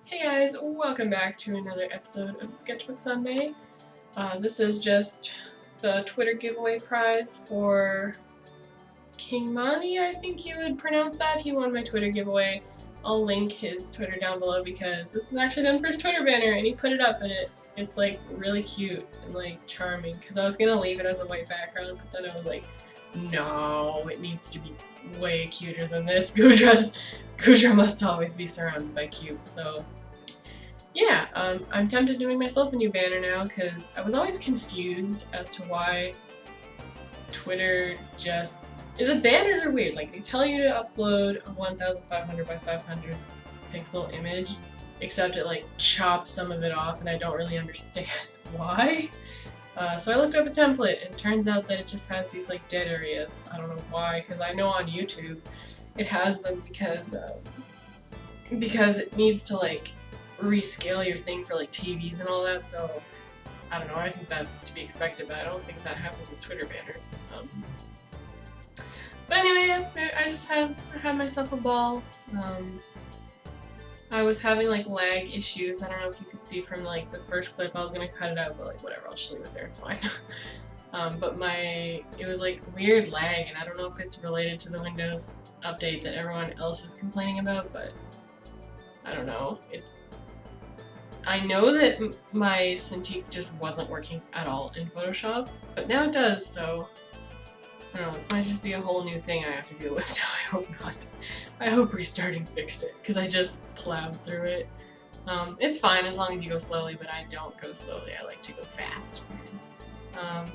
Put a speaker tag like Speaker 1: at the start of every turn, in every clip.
Speaker 1: Hey guys, welcome back to another episode of Sketchbook Sunday. This is just the Twitter giveaway prize for King Mani, I think you would pronounce that. He won my Twitter giveaway. I'll link his Twitter down below because this was actually done for his Twitter banner and he put it up and it's like really cute and like charming because I was gonna leave it as a white background, but then I was like, no, it needs to be way cuter than this. Goodra must always be surrounded by cute, so yeah, I'm tempted to make myself a new banner now because I was always confused as to why Twitter just... The banners are weird, like they tell you to upload a 1500 by 500 pixel image, except it like chops some of it off and I don't really understand why. So I looked up a template and it turns out that it just has these like dead areas. I don't know why, because I know on YouTube it has them because it needs to like rescale your thing for like TVs and all that, so I don't know, I think that's to be expected, but I don't think that happens with Twitter banners. But anyway, I just had myself a ball. I was having like lag issues. I don't know if you could see from like the first clip. I was gonna cut it out, but like whatever, I'll just leave it there, it's fine. But it was like weird lag, and I don't know if it's related to the Windows update that everyone else is complaining about, but I don't know. I know that my Cintiq just wasn't working at all in Photoshop, but now it does, so I don't know, this might just be a whole new thing I have to deal with now. I hope not. I hope restarting fixed it, because I just plowed through it. It's fine as long as you go slowly, but I don't go slowly, I like to go fast. But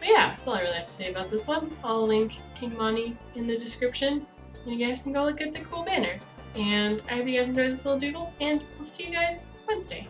Speaker 1: yeah, that's all I really have to say about this one. I'll link King Mani in the description, and you guys can go look at the cool banner. And I hope you guys enjoyed this little doodle, and I'll see you guys Wednesday.